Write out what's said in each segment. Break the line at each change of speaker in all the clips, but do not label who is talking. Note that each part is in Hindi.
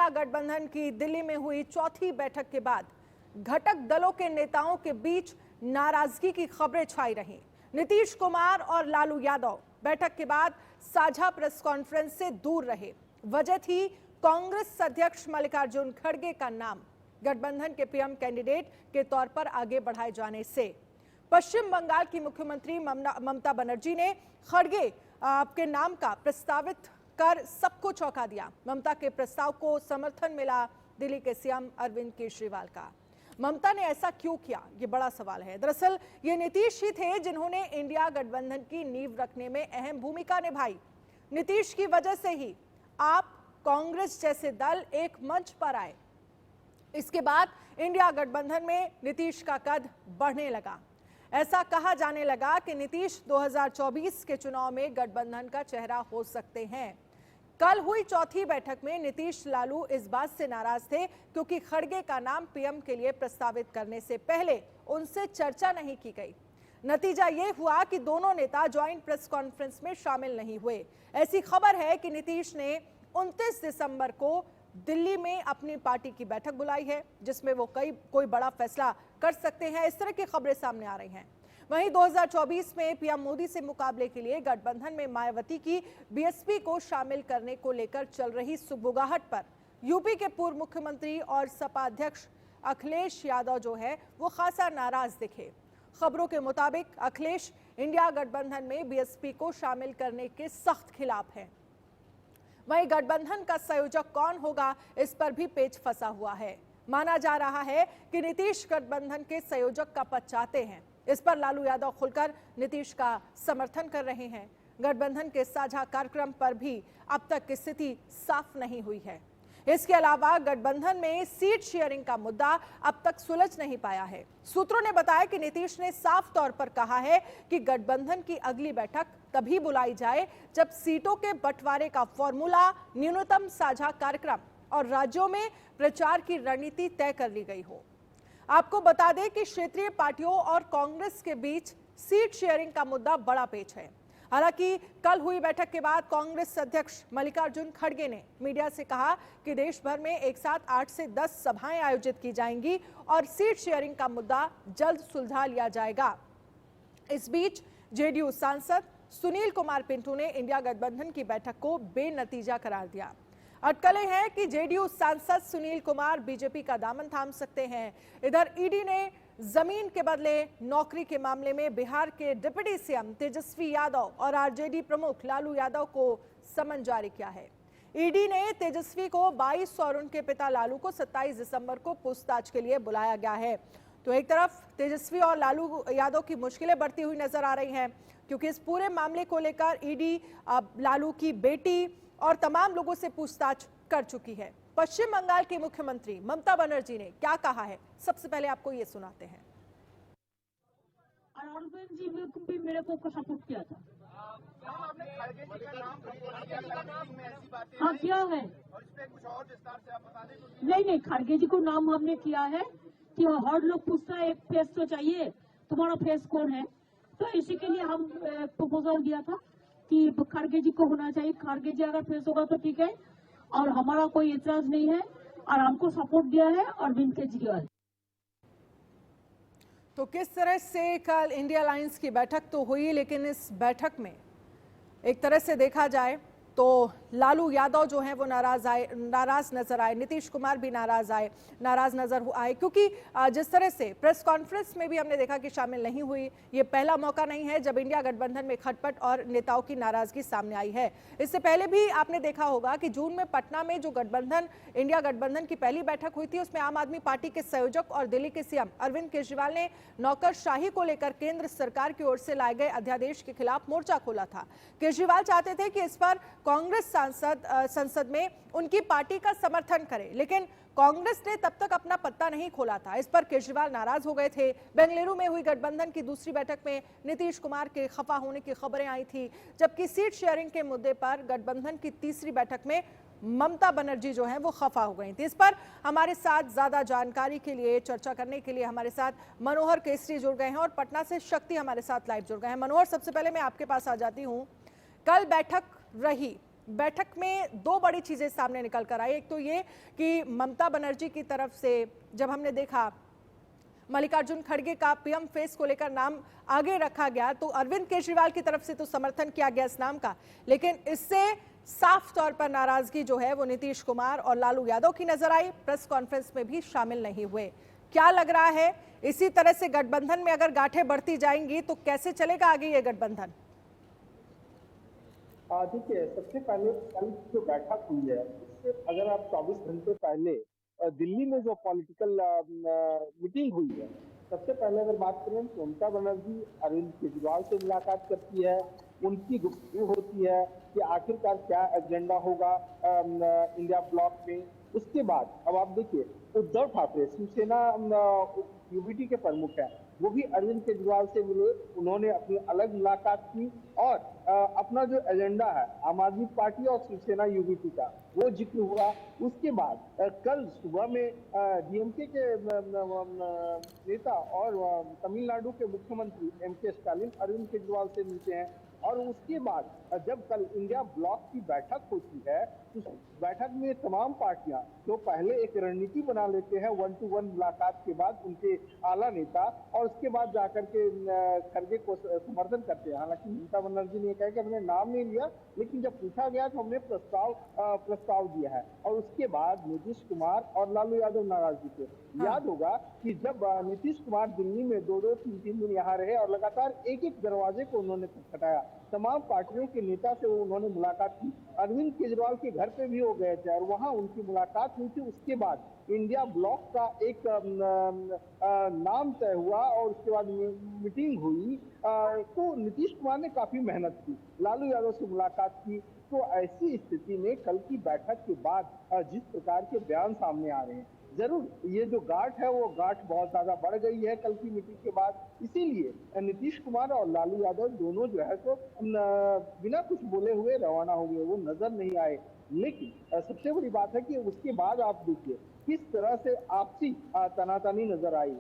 इंडिया गठबंधन की दिल्ली में हुई चौथी बैठक के बाद घटक दलों के नेताओं के बीच नाराजगी की खबरें छाई रहीं। नीतीश कुमार और लालू यादव बैठक के बाद साझा प्रेस कॉन्फ्रेंस से दूर रहे। वजह थी कांग्रेस अध्यक्ष मल्लिकार्जुन खड़गे का नाम गठबंधन के पीएम कैंडिडेट के तौर पर आगे बढ़ाए जाने से। पश्चिम बंगाल की मुख्यमंत्री ममता बनर्जी ने खड़गे के नाम का प्रस्तावित कर सबको चौंका दिया। ममता के प्रस्ताव को समर्थन मिला दिल्ली के सीएम अरविंद केजरीवाल का। ममता ने ऐसा क्यों किया, ये बड़ा सवाल है। दरअसल ये नीतीश ही थे जिन्होंने इंडिया गठबंधन की नींव रखने में अहम भूमिका निभाई। नीतीश की वजह से ही आप कांग्रेस जैसे दल एक मंच पर आए। इसके बाद इंडिया गठबंधन में नीतीश का कद बढ़ने लगा। ऐसा कहा जाने लगा कि नीतीश 2024 के चुनाव में गठबंधन का चेहरा हो सकते हैं। कल हुई चौथी बैठक में नीतीश लालू इस बात से नाराज थे क्योंकि खड़गे का नाम पीएम के लिए प्रस्तावित करने से पहले उनसे चर्चा नहीं की गई। नतीजा ये हुआ कि दोनों नेता ज्वाइंट प्रेस कॉन्फ्रेंस में शामिल नहीं हुए। ऐसी खबर है कि नीतीश ने 29 दिसंबर को दिल्ली में अपनी पार्टी की बैठक बुलाई है जिसमें वो कोई बड़ा फैसला कर सकते हैं। इस तरह की खबरें सामने आ रही हैं। वहीं 2024 में पीएम मोदी से मुकाबले के लिए गठबंधन में मायावती की बीएसपी को शामिल करने को लेकर चल रही सुगबुगाहट पर यूपी के पूर्व मुख्यमंत्री और सपा अध्यक्ष अखिलेश यादव जो है वो खासा नाराज दिखे। खबरों के मुताबिक अखिलेश इंडिया गठबंधन में बीएसपी को शामिल करने के सख्त खिलाफ हैं। वहीं गठबंधन का संयोजक कौन होगा, इस पर भी पेच फंसा हुआ है। माना जा रहा है कि नीतीश गठबंधन के संयोजक का पद चाहते हैं। इस पर लालू यादव खुलकर नीतीश का समर्थन कर रहे हैं। गठबंधन के साझा कार्यक्रम पर भी अब तक की स्थिति साफ नहीं हुई है। इसके अलावा गठबंधन में सीट शेयरिंग का मुद्दा अब तक सुलझ नहीं पाया है। सूत्रों ने बताया कि नीतीश ने साफ तौर पर कहा है कि गठबंधन की अगली बैठक तभी बुलाई जाए जब सीटों के बंटवारे का फॉर्मूला, न्यूनतम साझा कार्यक्रम और राज्यों में प्रचार की रणनीति तय कर ली गई हो। आपको बता दें कि क्षेत्रीय पार्टियों और कांग्रेस के बीच सीट शेयरिंग का मुद्दा बड़ा पेच है। हालांकि कल हुई बैठक के बाद कांग्रेस अध्यक्ष मल्लिकार्जुन खड़गे ने मीडिया से कहा कि देश भर में एक साथ 8 से 10 सभाएं आयोजित की जाएंगी और सीट शेयरिंग का मुद्दा जल्द सुलझा लिया जाएगा। इस बीच जेडीयू सांसद सुनील कुमार पिंटू ने इंडिया गठबंधन की बैठक को बेनतीजा करार दिया। अटकलें हैं कि जेडीयू सांसद सुनील कुमार बीजेपी का दामन थाम सकते हैं। इधर ईडी ने जमीन के बदले नौकरी के मामले में बिहार के डिप्टी सीएम तेजस्वी यादव और आरजेडी प्रमुख लालू यादव को समन जारी किया है। ईडी ने तेजस्वी को 22 और उनके पिता लालू को 27 दिसंबर को पूछताछ के लिए बुलाया गया है। तो एक तरफ तेजस्वी और लालू यादव की मुश्किलें बढ़ती हुई नजर आ रही हैं क्योंकि इस पूरे मामले को लेकर ईडी लालू की बेटी और तमाम लोगों से पूछताछ कर चुकी है। पश्चिम बंगाल की मुख्यमंत्री ममता बनर्जी ने क्या कहा है, सबसे पहले आपको ये सुनाते हैं।
अरविंद जी भी मेरे को सपोर्ट किया था। हाँ किया है। नहीं, खड़गे जी को नाम हमने किया है कि हर लोग पूछता है एक फेस तो चाहिए, तुम्हारा फेस कौन है, तो इसी के लिए हम प्रपोजल दिया था कि खड़गे जी को होना चाहिए। खड़गे जी अगर फेस होगा तो ठीक है और हमारा कोई इतराज नहीं है और हमको सपोर्ट दिया है अरविंद केजरीवाल।
तो किस तरह से कल इंडिया अलायंस की बैठक तो हुई, लेकिन इस बैठक में एक तरह से देखा जाए तो लालू यादव जो हैं वो नाराज नजर आए। नीतीश कुमार भी नाराज नजर आए क्योंकि जिस तरह से प्रेस कॉन्फ्रेंस में भी हमने देखा कि शामिल नहीं हुई। ये पहला मौका नहीं है जब इंडिया गठबंधन में खटपट और नेताओं की नाराजगी सामने आई है। इससे पहले भी आपने देखा होगा कि जून में पटना में जो इंडिया गठबंधन की पहली बैठक हुई थी उसमें आम आदमी पार्टी के संयोजक और दिल्ली के सीएम अरविंद केजरीवाल ने नौकरशाही को लेकर केंद्र सरकार की ओर से लाए गए अध्यादेश के खिलाफ मोर्चा खोला था। केजरीवाल चाहते थे कि इस पर कांग्रेस संसद में उनकी पार्टी का समर्थन करे, लेकिन कांग्रेस ने तब तक अपना पत्ता नहीं खोला था। इस पर केजरीवाल नाराज हो गए थे। बेंगलुरु में हुई गठबंधन की दूसरी बैठक में नीतीश कुमार के खफा होने की खबरें आई थी, जबकि सीट शेयरिंग के मुद्दे पर गठबंधन की तीसरी बैठक में ममता बनर्जी जो है वो खफा हो गई थी। इस पर हमारे साथ ज्यादा जानकारी के लिए, चर्चा करने के लिए हमारे साथ मनोहर केसरी जुड़ गए हैं और पटना से शक्ति हमारे साथ लाइव जुड़ गए हैं। मनोहर, सबसे पहले मैं आपके पास आ जाती हूँ। कल बैठक रही बैठक में दो बड़ी चीजें सामने निकल कर आई। एक तो ये कि ममता बनर्जी की तरफ से जब हमने देखा मल्लिकार्जुन खड़गे का पीएम फेस को लेकर नाम आगे रखा गया, तो अरविंद केजरीवाल की तरफ से तो समर्थन किया गया इस नाम का, लेकिन इससे साफ तौर पर नाराजगी जो है वो नीतीश कुमार और लालू यादव की नजर आई। प्रेस कॉन्फ्रेंस में भी शामिल नहीं हुए। क्या लग रहा है, इसी तरह से गठबंधन में अगर गांठें बढ़ती जाएंगी तो कैसे चलेगा आगे ये गठबंधन?
देखिए, सबसे पहले कल जो बैठक हुई है उससे अगर आप 24 घंटे पहले दिल्ली में जो पॉलिटिकल मीटिंग हुई है, सबसे पहले अगर बात करें तो ममता बनर्जी अरविंद केजरीवाल से मुलाकात करती है, उनकी गुफ्तगू होती है कि आखिरकार क्या एजेंडा होगा इंडिया ब्लॉक में। उसके बाद अब आप देखिए, उद्धव ठाकरे शिवसेना यूबीटी के प्रमुख हैं, वो भी अरविंद केजरीवाल से मिले, उन्होंने अपनी अलग मुलाकात की और अपना जो एजेंडा है आम आदमी पार्टी और शिवसेना यूबीटी का वो जिक्र हुआ। उसके बाद कल सुबह में डीएमके के नेता और तमिलनाडु के मुख्यमंत्री एमके स्टालिन अरविंद केजरीवाल से मिलते हैं और उसके बाद जब कल इंडिया ब्लॉक की बैठक होती है तो बैठक में तमाम पार्टियां जो पहले एक रणनीति बना लेते हैं 1-to-1 मुलाकात के बाद उनके आला नेता, और उसके बाद जाकर के खड़गे को समर्थन करते हैं। हालांकि ममता बनर्जी ने कहा कि हमने नाम नहीं लिया, लेकिन जब पूछा गया तो हमने प्रस्ताव दिया है। और उसके बाद नीतीश कुमार और लालू यादव नाराज दिखे। याद होगा कि जब नीतीश कुमार दिल्ली में 2-2, 3-3 दिन यहाँ रहे और लगातार एक-एक दरवाजे को उन्होंने खटखटाया, तमाम पार्टियों के नेता से उन्होंने मुलाकात की, अरविंद केजरीवाल के घर पे भी वो गए थे और वहां उनकी मुलाकात हुई थी। उसके बाद इंडिया ब्लॉक का एक नाम तय हुआ और उसके बाद मीटिंग हुई। तो नीतीश कुमार ने काफी मेहनत की, लालू यादव से मुलाकात की। तो ऐसी स्थिति में कल की बैठक के बाद जिस प्रकार के बयान सामने आ रहे हैं, जरूर ये जो गांठ है वो गांठ बहुत ज्यादा बढ़ गई है कल की मीटिंग के बाद। इसीलिए नीतीश कुमार और लालू यादव दोनों जो है तो बिना कुछ बोले हुए रवाना हो गए, वो नजर नहीं आए। लेकिन सबसे बड़ी बात है कि उसके बाद आप देखिए किस तरह से आपसी तनातनी नजर आई।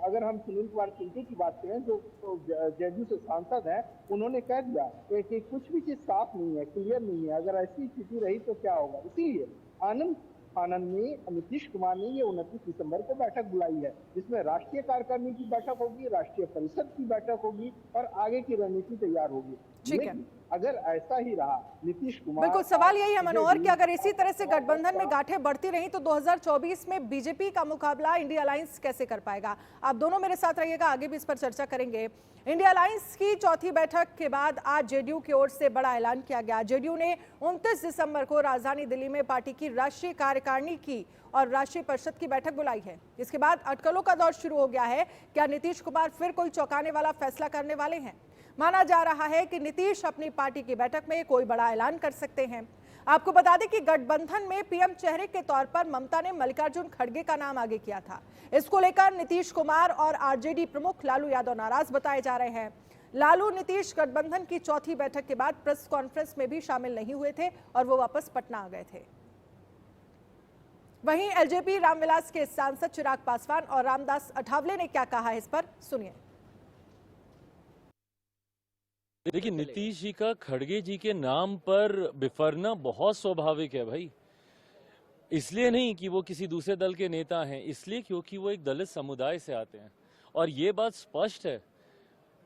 अगर हम सुनील कुमार पिंटू की बात करें जो जेडीयू से सांसद हैं, उन्होंने कह दिया कि कुछ भी चीज साफ नहीं है, क्लियर नहीं है, अगर ऐसी स्थिति रही तो क्या होगा। इसीलिए आनंद में नीतीश कुमार ने ये 29 दिसंबर को बैठक बुलाई है, जिसमें राष्ट्रीय कार्यकारिणी की बैठक होगी, राष्ट्रीय परिषद की बैठक होगी और आगे की रणनीति तैयार होगी।
ठीक है,
अगर ऐसा ही रहा नीतीश कुमार,
बिल्कुल सवाल यही है मनोहर कि अगर इसी तरह से गठबंधन में गांठें बढ़ती रही तो 2024 में बीजेपी का मुकाबला इंडिया अलायंस कैसे कर पाएगा? आप दोनों मेरे साथ रहिएगा, आगे भी इस पर चर्चा करेंगे। इंडिया अलायंस की चौथी बैठक के बाद आज जेडीयू की ओर से बड़ा ऐलान किया गया। जेडीयू ने 29 दिसंबर को राजधानी दिल्ली में पार्टी की राष्ट्रीय कार्यकारिणी की और राष्ट्रीय परिषद की बैठक बुलाई है। इसके बाद अटकलों का दौर शुरू हो गया है। क्या नीतीश कुमार फिर कोई चौंकाने वाला फैसला करने वाले हैं? माना जा रहा है कि नीतीश अपनी पार्टी की बैठक में कोई बड़ा ऐलान कर सकते हैं। आपको बता दें कि गठबंधन में पीएम चेहरे के तौर पर ममता ने मल्लिकार्जुन खड़गे का नाम आगे किया था। इसको लेकर नीतीश कुमार और आरजेडी प्रमुख लालू यादव नाराज बताए जा रहे हैं। लालू नीतीश गठबंधन की चौथी बैठक के बाद प्रेस कॉन्फ्रेंस में भी शामिल नहीं हुए थे और वो वापस पटना आ गए थे। वहीं एलजेपी रामविलास के सांसद चिराग पासवान और रामदास अठावले ने क्या कहा है, इस पर सुनिए।
देखिए, नीतीश जी का खड़गे जी के नाम पर बिफरना बहुत स्वाभाविक है भाई। इसलिए नहीं कि वो किसी दूसरे दल के नेता हैं, इसलिए क्योंकि वो एक दलित समुदाय से आते हैं। और ये बात स्पष्ट है,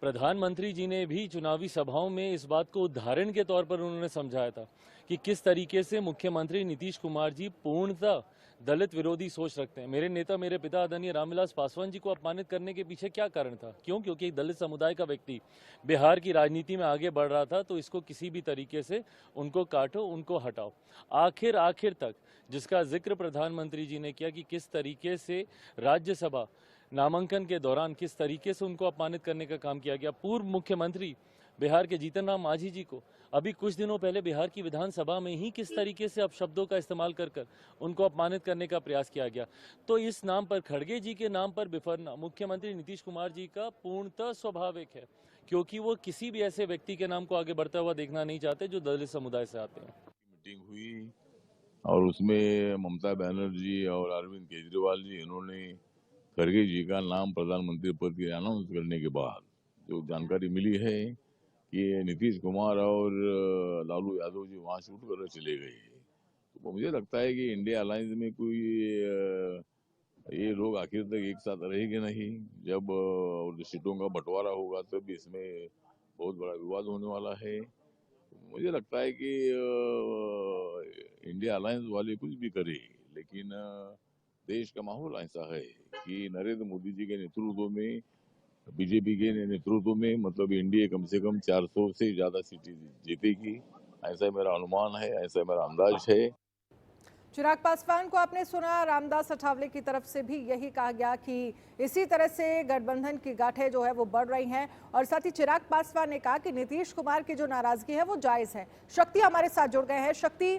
प्रधानमंत्री जी ने भी चुनावी सभाओं में इस बात को उदाहरण के तौर पर उन्होंने समझाया था कि किस तरीके से मुख्यमंत्री नीतीश कुमार जी पूर्णतः दलित विरोधी सोच रखते हैं। मेरे नेता, मेरे पिता आदरणीय रामविलास पासवान जी को अपमानित करने के पीछे क्या कारण था? क्यों? क्योंकि एक दलित समुदाय का व्यक्ति बिहार की राजनीति में आगे बढ़ रहा था, तो इसको किसी भी तरीके से उनको काटो, उनको हटाओ। आखिर तक जिसका जिक्र प्रधानमंत्री जी ने किया कि किस तरीके से राज्यसभा नामांकन के दौरान किस तरीके से उनको अपमानित करने का काम किया गया। पूर्व मुख्यमंत्री बिहार के जीतन राम मांझी जी को अभी कुछ दिनों पहले बिहार की विधानसभा में ही किस तरीके से अपशब्दों का इस्तेमाल कर उनको अपमानित करने का प्रयास किया गया। तो इस नाम पर, खड़गे जी के नाम पर बिफरना मुख्यमंत्री नीतीश कुमार जी का पूर्णतः स्वाभाविक है, क्योंकि वो किसी भी ऐसे व्यक्ति के नाम को आगे बढ़ता हुआ देखना नहीं चाहते जो दलित समुदाय से आते हैं।
मीटिंग हुई और उसमें ममता बनर्जी और अरविंद केजरीवाल जी, इन्होंने खड़गे जी का नाम प्रधानमंत्री पद के अनाउंस करने के बाद जो जानकारी मिली है कि नीतीश कुमार और लालू यादव जी वहां शूट कर चले गए। तो मुझे लगता है कि इंडिया अलायंस में कोई ये लोग आखिर तक एक साथ रहेंगे नहीं। जब सीटों का बंटवारा होगा तब इसमें बहुत बड़ा विवाद होने वाला है। मुझे लगता है कि इंडिया अलायंस वाले कुछ भी करे, लेकिन देश का माहौल ऐसा है कि नरेंद्र मोदी जी के नेतृत्व में, बीजेपी के नेतृत्व में मतलब इंडिया कम से कम 400 से ज्यादा सीटें जीतेगी। ऐसा मेरा अनुमान है, ऐसा मेरा अंदाज है।
चिराग पासवान को आपने सुना, रामदास अठावले की तरफ से भी यही कहा गया कि इसी तरह से गठबंधन की गांठें जो है वो बढ़ रही हैं। और साथ ही चिराग पासवान ने कहा कि नीतीश कुमार की जो नाराजगी है वो जायज है। शक्ति हमारे साथ जुड़ गए हैं। शक्ति,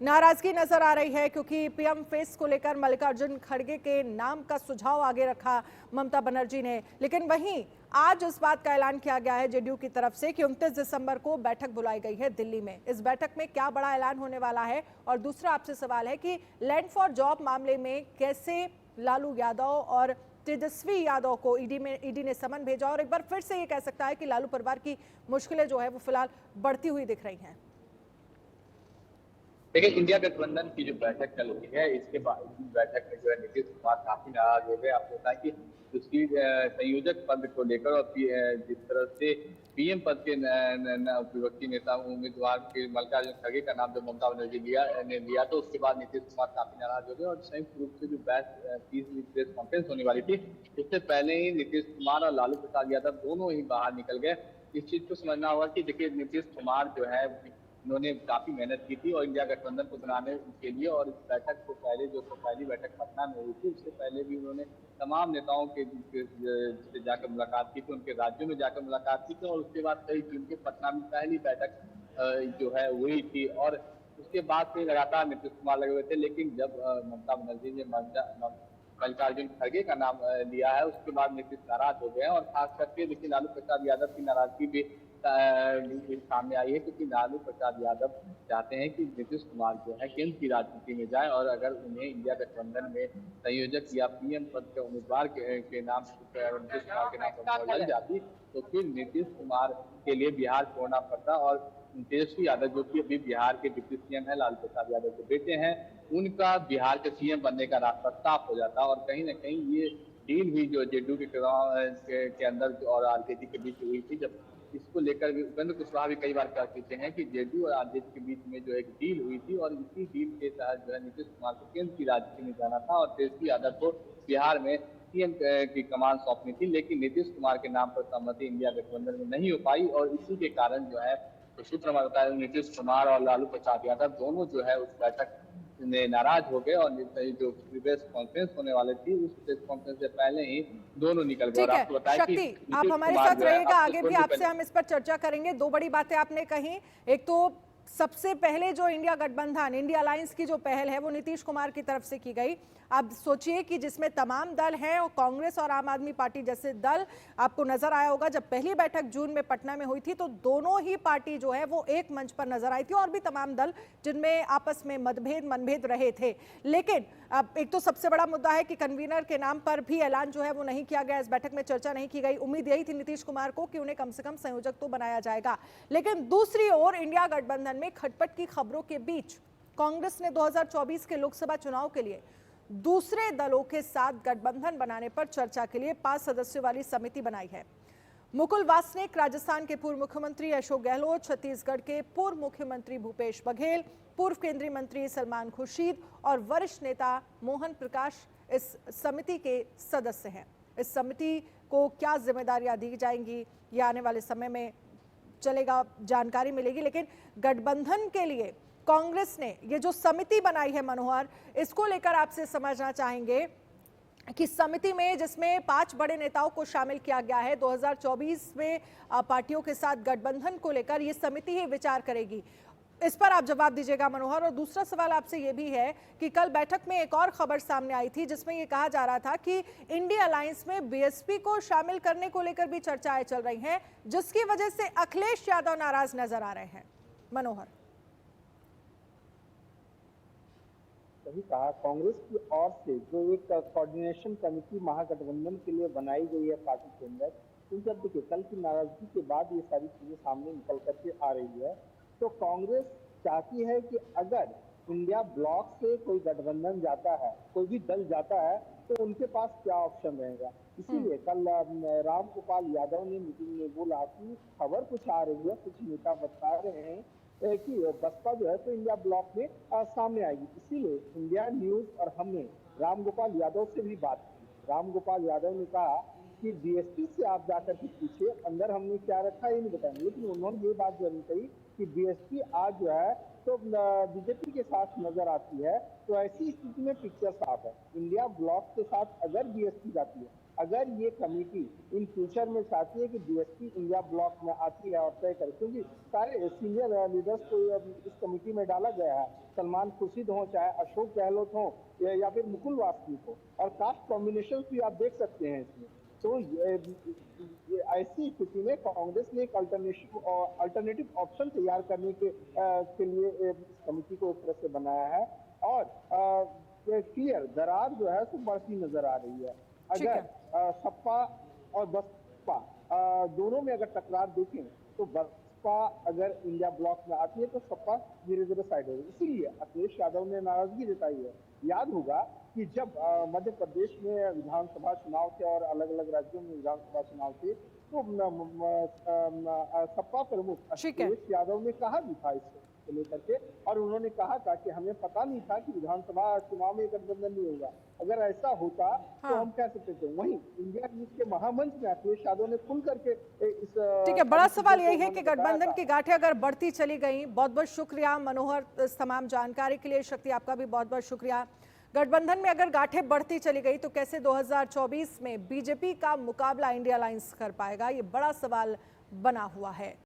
नाराजगी नजर आ रही है क्योंकि पीएम फेस को लेकर मल्लिकार्जुन खड़गे के नाम का सुझाव आगे रखा ममता बनर्जी ने, लेकिन वहीं आज इस बात का ऐलान किया गया है जेडीयू की तरफ से कि 29 दिसंबर को बैठक बुलाई गई है दिल्ली में। इस बैठक में क्या बड़ा ऐलान होने वाला है? और दूसरा आपसे सवाल है कि लैंड फॉर जॉब मामले में कैसे लालू यादव और तेजस्वी यादव को ईडी ने समन भेजा, और एक बार फिर से ये कह सकता है कि लालू परिवार की मुश्किलें जो है वो फिलहाल बढ़ती हुई दिख रही हैं।
देखिए, इंडिया गठबंधन की जो बैठक चल रही है, इसके बाद बैठक में जो है नीतीश कुमार काफी नाराज हो गए। आपको पता है कि उसकी संयोजक पद को लेकर और जिस तरह से पीएम पद के विपक्षी नेता उम्मीदवार के मल्लिकार्जुन खड़गे का नाम जो ममता बनर्जी ने लिया, तो उसके बाद नीतीश कुमार काफी नाराज हो गए। और संयुक्त रूप से जो प्रेस कॉन्फ्रेंस होने वाली थी, उससे पहले ही नीतीश कुमार और लालू प्रसाद यादव दोनों ही बाहर निकल गए। इस चीज को समझना होगा कि देखिए, नीतीश कुमार जो है उन्होंने काफी मेहनत की थी और इंडिया गठबंधन को बनाने के लिए, और इस बैठक को पहले जो पहली बैठक पटना में हुई थी, उससे पहले भी उन्होंने तमाम नेताओं के से जाकर मुलाकात की थी, उनके राज्यों में जाकर मुलाकात की थी, और उसके बाद कई जून के पटना में पहली बैठक जो है हुई थी। और उसके बाद से लगातार नीतीश कुमार लगे हुए थे, लेकिन जब ममता बनर्जी ने मल्लिकार्जुन खड़गे का नाम लिया है, उसके बाद नीतीश नाराज हो गए। और खास करके देखिए, लालू प्रसाद यादव की नाराजगी भी सामने आई है, क्योंकि लालू प्रसाद यादव चाहते हैं कि नीतीश कुमार जो है केंद्र की राजनीति में जाए, और अगर उन्हें इंडिया गठबंधन में संयोजक या पीएम पद के उम्मीदवार के नाम नीतीश कुमार के नाम पर लग जाती, तो फिर नीतीश कुमार के लिए बिहार छोड़ना पड़ता। और तेजस्वी यादव, जो कि अभी बिहार के डिप्टी सीएम है, लालू प्रसाद यादव के बेटे हैं, उनका बिहार के सीएम बनने का रास्ता साफ हो जाता। और कहीं ना कहीं ये डील भी जो जेडीयू के अंदर और आरजेडी के बीच हुई थी, जब इसको लेकर भी उपेंद्र कुशवाहा भी कई बार कह चुके हैं कि जेडीयू और आरजेडी के बीच में जो एक डील हुई थी, और इसी डील के तहत जो है नीतीश कुमार को केंद्र की राजनीति में जाना था और तेजस्वी यादव को बिहार में सीएम की कमान सौंपनी थी। लेकिन नीतीश कुमार के नाम पर सहमति इंडिया गठबंधन में नहीं हो पाई, और इसी के कारण जो है सूत्र बताया नीतीश कुमार और लालू प्रसाद यादव दोनों जो है उस बैठक में नाराज हो गए, और जो प्रेस कॉन्फ्रेंस होने वाले थी, उस प्रेस कॉन्फ्रेंस से पहले ही दोनों निकल गए।
ठीक है शक्ति, आप हमारे साथ रहिएगा, आगे भी आपसे हम इस पर चर्चा करेंगे। दो बड़ी बातें आपने कही, एक तो सबसे पहले जो इंडिया गठबंधन, इंडिया अलायंस की जो पहल है वो नीतीश कुमार की तरफ से की गई। अब सोचिए कि जिसमें तमाम दल हैं, और कांग्रेस और आम आदमी पार्टी जैसे दल, आपको नजर आया होगा जब पहली बैठक जून में पटना में हुई थी तो दोनों ही पार्टी जो है वो एक मंच पर नजर आई थी, और भी तमाम दल जिनमें आपस में मनभेद रहे थे। लेकिन अब एक तो सबसे बड़ा मुद्दा है कि कन्वीनर के नाम पर भी ऐलान जो है वो नहीं किया गया, इस बैठक में चर्चा नहीं की गई। उम्मीद यही थी नीतीश कुमार को कि उन्हें कम से कम संयोजक तो बनाया जाएगा। लेकिन दूसरी ओर इंडिया गठबंधन में खटपट की खबरों के बीच कांग्रेस ने 2024 के लोकसभा चुनाव के लिए दूसरे दलों के साथ गठबंधन बनाने पर चर्चा के लिए 5 सदस्यों वाली समिति बनाई है। मुकुल वासनिक, राजस्थान के पूर्व मुख्यमंत्री अशोक गहलोत, छत्तीसगढ़ के पूर्व मुख्यमंत्री भूपेश बघेल, पूर्व केंद्रीय मंत्री सलमान खुर्शीद और वरिष्ठ नेता मोहन प्रकाश इस समिति के सदस्य हैं। इस समिति को क्या जिम्मेदारियां दी जाएंगी ये आने वाले समय में चलेगा, जानकारी मिलेगी। लेकिन गठबंधन के लिए कांग्रेस ने ये जो समिति बनाई है मनोहर, इसको लेकर आपसे समझना चाहेंगे कि समिति में जिसमें 5 बड़े नेताओं को शामिल किया गया है, 2024 में पार्टियों के साथ गठबंधन को लेकर ये समिति ही विचार करेगी। इस पर आप जवाब दीजिएगा मनोहर। और दूसरा सवाल आपसे ये भी है कि कल बैठक में एक और खबर सामने आई थी जिसमें ये कहा जा रहा था कि इंडिया अलायंस में बीएसपी को शामिल करने को लेकर भी चर्चाएं चल रही हैं, जिसकी वजह से अखिलेश यादव नाराज नजर आ रहे हैं। मनोहर,
सही कहा, कांग्रेस की ओर से जो एक कोऑर्डिनेशन कमेटी महागठबंधन के लिए बनाई गई है पार्टी के अंदर, क्योंकि अब देखिए कल की नाराजगी के बाद ये सारी चीजें सामने निकल करके आ रही है। तो कांग्रेस चाहती है कि अगर इंडिया ब्लॉक से कोई गठबंधन जाता है, कोई भी दल जाता है, तो उनके पास क्या ऑप्शन रहेगा। इसीलिए कल राम गोपाल यादव ने मीटिंग में बोला कि खबर कुछ आ रही है, कुछ नेता बता रहे हैं कि बसपा जो है तो इंडिया ब्लॉक में सामने आएगी। इसीलिए इंडिया न्यूज और हमने राम गोपाल यादव से भी बात की। राम गोपाल यादव ने कहा कि बीएसपी से आप जाकर के पूछिए, अंदर हमने क्या रखा है ये नहीं बताएंगे, लेकिन उन्होंने ये बात जरूर कही कि बीएसपी आज जो है तो बीजेपी के साथ नजर आती है। तो ऐसी स्थिति में पिक्चर साफ है, इंडिया ब्लॉक के साथ अगर बीएसपी जाती है, अगर ये कमेटी इन फ्यूचर में चाहती है कि बीएसपी इंडिया ब्लॉक में आती है और तय करे, क्योंकि सारे सीनियर लीडर्स को इस कमेटी में डाला गया है, सलमान खुर्शीद हो, चाहे अशोक गहलोत हो या फिर मुकुल वासनिक हो, और कास्ट कॉम्बिनेशन भी आप देख सकते हैं इसमें। तो ऐसी स्थिति में कांग्रेस ने एक अल्टरनेटिव ऑप्शन तैयार करने के लिए इस कमेटी को एक तरह से बनाया है। और क्लियर दरार जो है तो बढ़ती नजर आ रही है। अगर सपा और बसपा दोनों में अगर टकरार देखें तो बसपा अगर इंडिया ब्लॉक में आती है तो सपा धीरे धीरे साइड होगी। इसीलिए अखिलेश यादव ने नाराजगी जताई है। याद होगा कि जब मध्य प्रदेश में विधानसभा चुनाव थे और अलग अलग राज्यों में विधानसभा चुनाव थे, तो सपा प्रमुख अखिलेश यादव ने कहा भी था इसको लेकर के, और उन्होंने कहा था कि हमें पता नहीं था कि विधानसभा चुनाव में गठबंधन नहीं होगा, अगर ऐसा होता तो हम कह सकते थे। वहीं इंडिया न्यूज के महामंच में अखिलेश यादव ने खुल करके इस
ठीक है, बड़ा सवाल यही है कि गठबंधन की गांठें अगर बढ़ती चली गई। बहुत बहुत शुक्रिया मनोहर इस तमाम जानकारी के लिए। शक्ति आपका भी बहुत बहुत शुक्रिया। गठबंधन में अगर गांठें बढ़ती चली गई तो कैसे 2024 में बीजेपी का मुकाबला इंडिया अलायंस कर पाएगा, ये बड़ा सवाल बना हुआ है।